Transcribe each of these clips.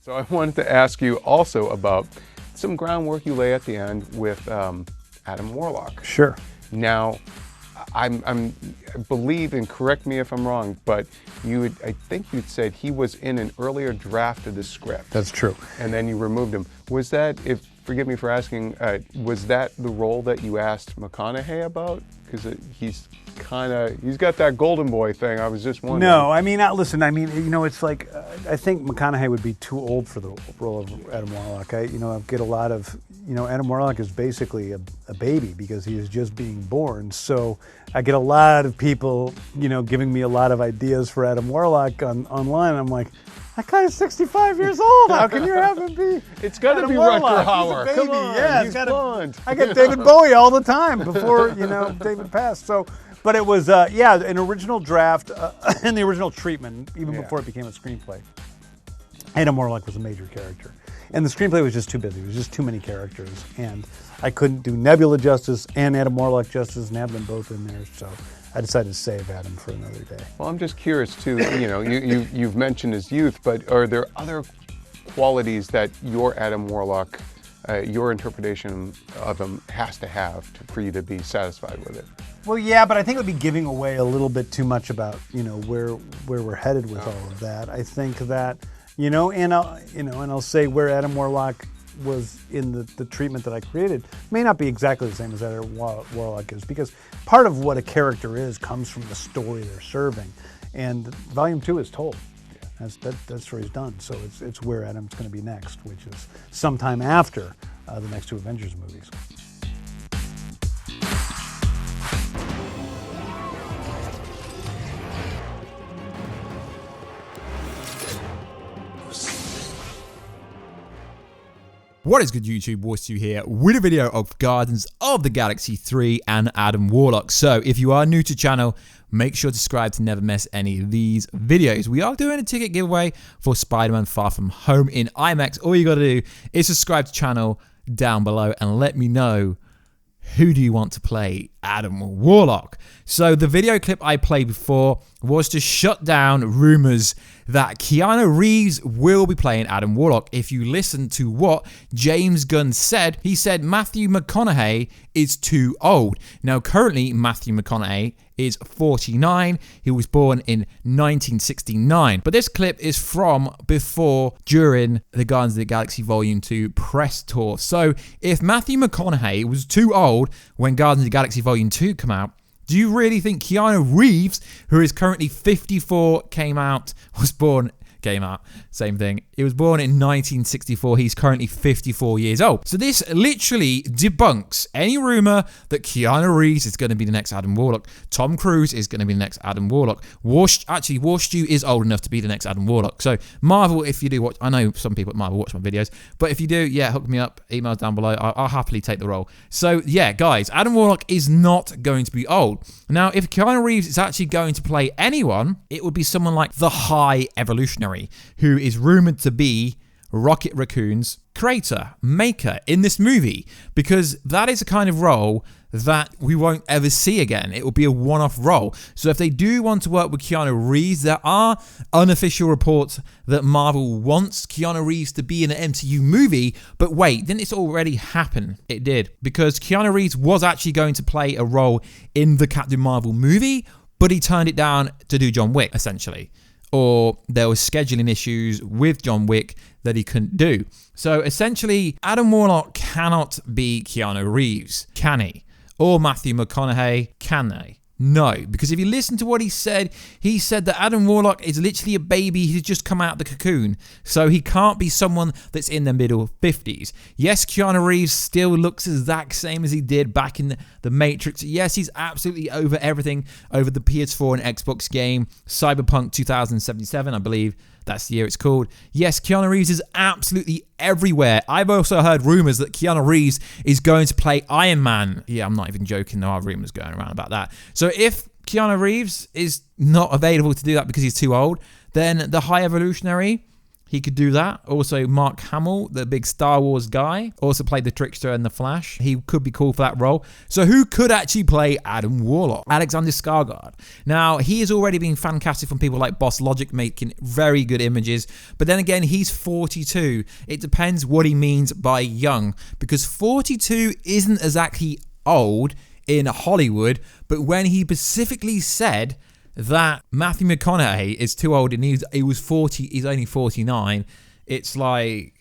So I wanted to ask you also about some groundwork you lay at the end with Adam Warlock. Sure. Now, I believe, and correct me if I'm wrong, but I think you'd said he was in an earlier draft of the script. That's true. And then you removed him. Was that, forgive me for asking, was that the role that you asked McConaughey about? Because he's got that golden boy thing. I was just wondering. No, I mean, listen, it's like, I think McConaughey would be too old for the role of Adam Warlock. I get a lot of, Adam Warlock is basically a baby because he is just being born. So I get a lot of people, giving me a lot of ideas for Adam Warlock online. I'm like, that guy is 65 years old. How can you have him be? It's got to be Warlock. Rutger Hauer. He's a baby. Come on, yeah, he's blonde. I get David Bowie all the time before, David passed. So, but it was, an original draft and the original treatment, even before it became a screenplay. Adam Warlock was a major character. And the screenplay was just too busy. It was just too many characters. And I couldn't do Nebula justice and Adam Warlock justice and have them both in there. So I decided to save Adam for another day. Well, I'm just curious too, you've mentioned his youth, but are there other qualities that your Adam Warlock, your interpretation of him has to have for you to be satisfied with it? Well, yeah, but I think it would be giving away a little bit too much about, where we're headed with all of that. I think that, and I'll say where Adam Warlock was in the treatment that I created may not be exactly the same as Adam Warlock is, because part of what a character is comes from the story they're serving, and Volume 2 is told. That story's done, so it's where Adam's going to be next, which is sometime after the next two Avengers movies. What is good, YouTube? Warstu here with a video of Guardians of the Galaxy 3 and Adam Warlock. So if you are new to the channel, make sure to subscribe to never miss any of these videos. We are doing a ticket giveaway for Spider-Man Far From Home in IMAX. All you got to do is subscribe to the channel down below and let me know who do you want to play Adam Warlock. So the video clip I played before was to shut down rumors that Keanu Reeves will be playing Adam Warlock. If you listen to what James Gunn said, he said Matthew McConaughey is too old. Now currently Matthew McConaughey is 49. He was born in 1969. But this clip is from during the Guardians of the Galaxy Volume 2 press tour. So if Matthew McConaughey was too old when Guardians of the Galaxy Volume 2 came out, do you really think Keanu Reeves, who is currently 54, same thing. He was born in 1964. He's currently 54 years old. So this literally debunks any rumor that Keanu Reeves is going to be the next Adam Warlock. Tom Cruise is going to be the next Adam Warlock. Warstu is old enough to be the next Adam Warlock. So Marvel, if you do watch, I know some people at Marvel watch my videos, but if you do, yeah, hook me up, emails down below. I'll happily take the role. So yeah, guys, Adam Warlock is not going to be old. Now, if Keanu Reeves is actually going to play anyone, it would be someone like the High Evolutionary, who is rumored to be Rocket Raccoon's creator, maker in this movie, because that is a kind of role that we won't ever see again. It will be a one-off role. So if they do want to work with Keanu Reeves, there are unofficial reports that Marvel wants Keanu Reeves to be in an MCU movie, but wait, didn't this already happen? It did, because Keanu Reeves was actually going to play a role in the Captain Marvel movie, but he turned it down to do John Wick, essentially. Or there was scheduling issues with John Wick that he couldn't do. So essentially, Adam Warlock cannot be Keanu Reeves, can he? Or Matthew McConaughey, can they? No, because if you listen to what he said that Adam Warlock is literally a baby who's just come out of the cocoon. So he can't be someone that's in their middle 50s. Yes, Keanu Reeves still looks the exact same as he did back in the Matrix. Yes, he's absolutely over everything, over the PS4 and Xbox game, Cyberpunk 2077, I believe. That's the year it's called. Yes, Keanu Reeves is absolutely everywhere. I've also heard rumors that Keanu Reeves is going to play Iron Man. Yeah, I'm not even joking. There are rumors going around about that. So if Keanu Reeves is not available to do that because he's too old, then the High Evolutionary, he could do that. Also, Mark Hamill, the big Star Wars guy, also played the Trickster in The Flash. He could be cool for that role. So who could actually play Adam Warlock? Alexander Skarsgård. Now, he has already been fan casted from people like Boss Logic, making very good images. But then again, he's 42. It depends what he means by young, because 42 isn't exactly old in Hollywood. But when he specifically said that Matthew McConaughey is too old and he was 40, he's only 49, it's like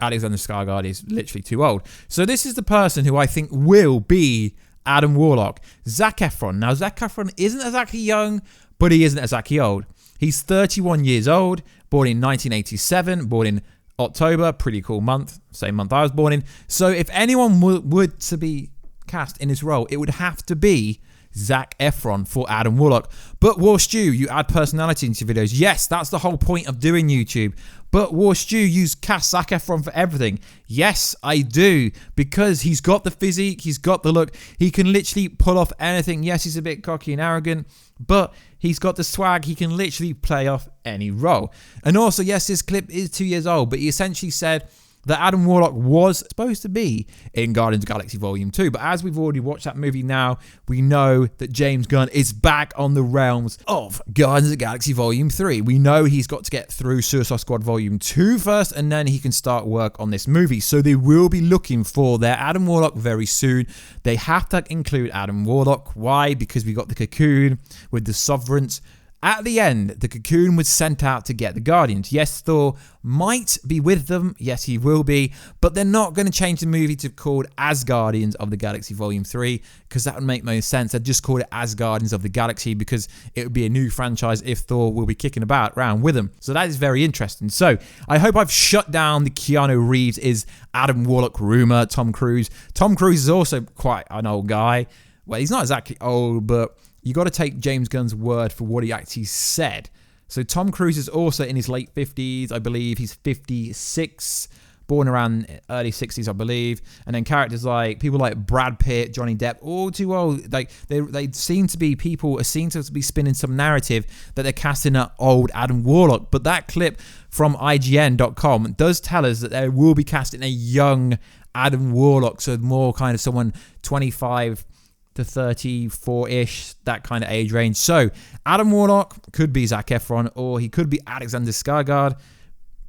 Alexander Skarsgård is literally too old. So this is the person who I think will be Adam Warlock. Zac Efron. Now, Zac Efron isn't exactly young, but he isn't exactly old. He's 31 years old, born in 1987, born in October, pretty cool month, same month I was born in. So if anyone would to be cast in this role, it would have to be Zac Efron for Adam Warlock. But Warstu, you add personality into your videos. Yes, that's the whole point of doing YouTube. But Warstu, you cast Zac Efron for everything. Yes, I do, because he's got the physique, he's got the look, he can literally pull off anything. Yes, he's a bit cocky and arrogant, but he's got the swag, he can literally play off any role. And also, yes, this clip is 2 years old, but he essentially said that Adam Warlock was supposed to be in Guardians of the Galaxy Volume 2. But as we've already watched that movie now, we know that James Gunn is back on the realms of Guardians of the Galaxy Volume 3. We know he's got to get through Suicide Squad Volume 2 first, and then he can start work on this movie. So they will be looking for their Adam Warlock very soon. They have to include Adam Warlock. Why? Because we got the Cocoon with the Sovereigns. At the end, the Cocoon was sent out to get the Guardians. Yes, Thor might be with them. Yes, he will be. But they're not going to change the movie to called As Guardians of the Galaxy Volume 3, because that would make no sense. They'd just call it As Guardians of the Galaxy, because it would be a new franchise if Thor will be kicking about around with them. So that is very interesting. So I hope I've shut down the Keanu Reeves is Adam Warlock rumor. Tom Cruise. Tom Cruise is also quite an old guy. Well, he's not exactly old, but you got to take James Gunn's word for what he actually said. So Tom Cruise is also in his late 50s, I believe. He's 56, born around early 60s, I believe. And then characters like people like Brad Pitt, Johnny Depp, all too old. Like they seem to be people seem to be spinning some narrative that they're casting an old Adam Warlock. But that clip from IGN.com does tell us that they will be casting a young Adam Warlock, so more kind of someone 25 to 34-ish, that kind of age range. So Adam Warlock could be Zac Efron, or he could be Alexander Skarsgård.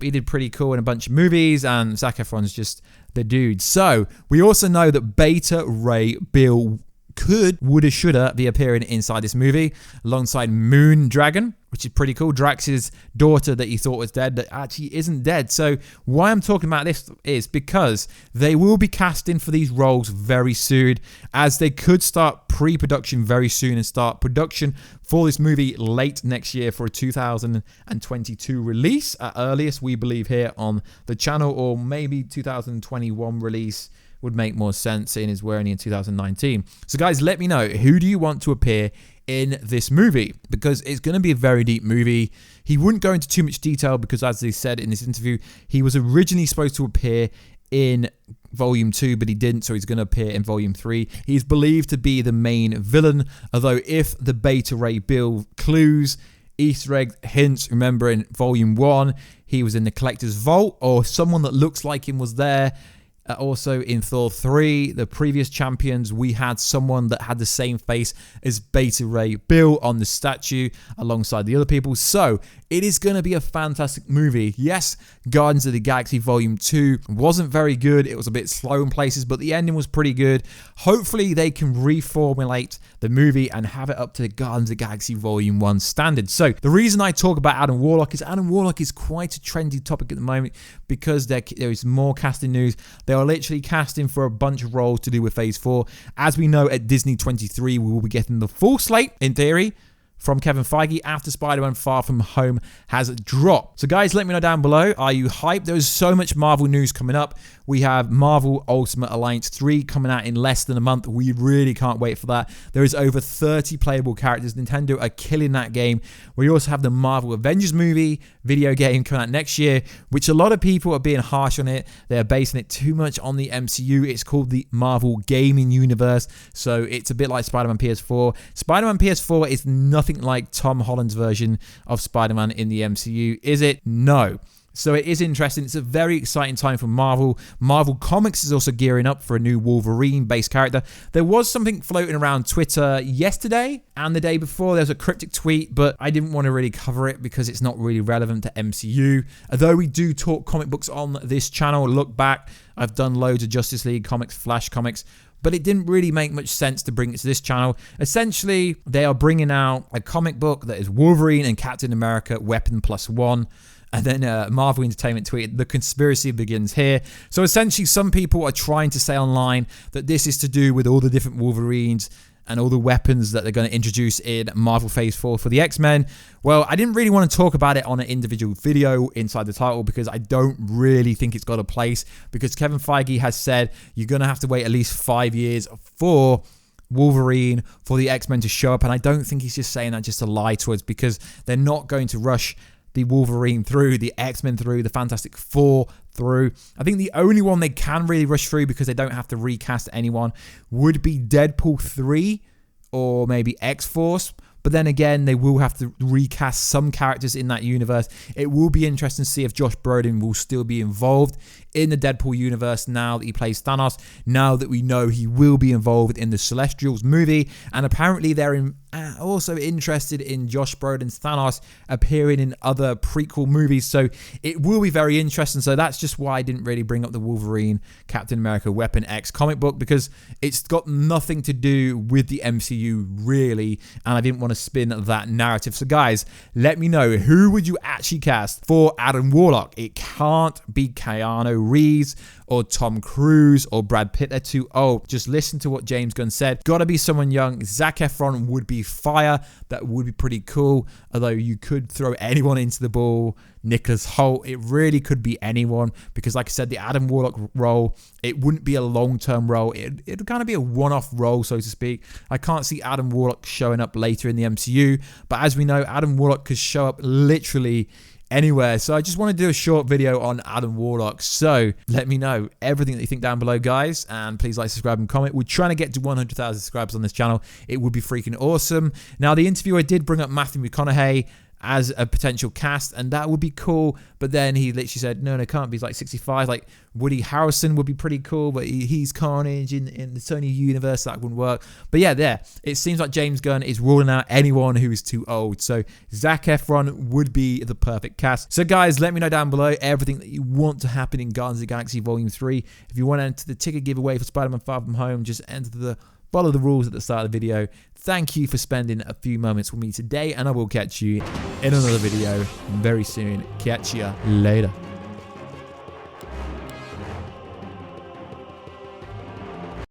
He did pretty cool in a bunch of movies, and Zac Efron's just the dude. So we also know that Beta Ray Bill could, woulda, shoulda be appearing inside this movie alongside Moon Dragon, which is pretty cool. Drax's daughter that he thought was dead that actually isn't dead. So why I'm talking about this is because they will be casting for these roles very soon, as they could start pre-production very soon and start production for this movie late next year for a 2022 release at earliest, we believe here on the channel, or maybe 2021 release would make more sense, seeing as we're only in 2019. So guys, let me know, who do you want to appear in this movie? Because it's going to be a very deep movie. He wouldn't go into too much detail because, as they said in this interview, he was originally supposed to appear in Volume 2, but he didn't, so he's going to appear in Volume 3. He's believed to be the main villain, although if the Beta Ray Bill clues, Easter egg hints, remember in Volume 1, he was in the Collector's Vault, or someone that looks like him was there. Also in Thor 3, the previous champions, we had someone that had the same face as Beta Ray Bill on the statue alongside the other people. So it is going to be a fantastic movie. Yes, Guardians of the Galaxy Volume 2 wasn't very good. It was a bit slow in places, but the ending was pretty good. Hopefully they can reformulate the movie and have it up to the Guardians of the Galaxy Volume 1 standard. So the reason I talk about Adam Warlock is quite a trendy topic at the moment, because there is more casting news. They are literally casting for a bunch of roles to do with Phase 4. As we know, at Disney 23, we will be getting the full slate, in theory, from Kevin Feige after Spider-Man Far From Home has dropped. So guys, let me know down below. Are you hyped? There's so much Marvel news coming up. We have Marvel Ultimate Alliance 3 coming out in less than a month. We really can't wait for that. There is over 30 playable characters. Nintendo are killing that game. We also have the Marvel Avengers movie video game coming out next year, which a lot of people are being harsh on it. They're basing it too much on the MCU. It's called the Marvel Gaming Universe, so it's a bit like Spider-Man PS4. Spider-Man PS4 is nothing like Tom Holland's version of Spider-Man in the MCU, is it? No. So it is interesting. It's a very exciting time for Marvel. Marvel Comics is also gearing up for a new Wolverine-based character. There was something floating around Twitter yesterday and the day before. There was a cryptic tweet, but I didn't want to really cover it because it's not really relevant to MCU. Although we do talk comic books on this channel, look back, I've done loads of Justice League comics, Flash comics, but it didn't really make much sense to bring it to this channel. Essentially, they are bringing out a comic book that is Wolverine and Captain America Weapon +1. And then Marvel Entertainment tweeted, the conspiracy begins here. So essentially, some people are trying to say online that this is to do with all the different Wolverines and all the weapons that they're going to introduce in Marvel Phase 4 for the X-Men. Well, I didn't really want to talk about it on an individual video inside the title because I don't really think it's got a place, because Kevin Feige has said you're going to have to wait at least 5 years for Wolverine, for the X-Men to show up. And I don't think he's just saying that just to lie to us, because they're not going to rush the Wolverine through, the X-Men through, the Fantastic Four through. I think the only one they can really rush through, because they don't have to recast anyone, would be Deadpool 3 or maybe X-Force. But then again, they will have to recast some characters in that universe. It will be interesting to see if Josh Brolin will still be involved in the Deadpool universe now that he plays Thanos, now that we know he will be involved in the Celestials movie. And apparently they're also interested in Josh Brolin's Thanos appearing in other prequel movies. So it will be very interesting. So that's just why I didn't really bring up the Wolverine Captain America Weapon X comic book, because it's got nothing to do with the MCU really, and I didn't want to spin that narrative. So guys, let me know, who would you actually cast for Adam Warlock? It can't be Keanu Reeves or Tom Cruise or Brad Pitt. They're too old. Just listen to what James Gunn said. Gotta be someone young. Zac Efron would be fire. That would be pretty cool. Although you could throw anyone into the ball. Nicholas Hoult. It really could be anyone, because like I said, the Adam Warlock role, it wouldn't be a long-term role. It'd kind of be a one-off role, so to speak. I can't see Adam Warlock showing up later in the MCU, but as we know, Adam Warlock could show up literally anywhere. So I just want to do a short video on Adam Warlock. So let me know everything that you think down below, guys, and please like, subscribe, and comment. We're trying to get to 100,000 subscribers on this channel. It would be freaking awesome. Now, the interview, I did bring up Matthew McConaughey as a potential cast, and that would be cool, but then he literally said no, it can't be. He's like 65. Like Woody Harrelson would be pretty cool, but he's Carnage in the Sony universe, that wouldn't work. But yeah, it seems like James Gunn is ruling out anyone who is too old, so Zac Efron would be the perfect cast. So guys, let me know down below everything that you want to happen in Guardians of the Galaxy Volume 3. If you want to enter the ticket giveaway for Spider-Man Far From Home, just follow the rules at the start of the video. Thank you for spending a few moments with me today, and I will catch you in another video very soon. Catch ya later.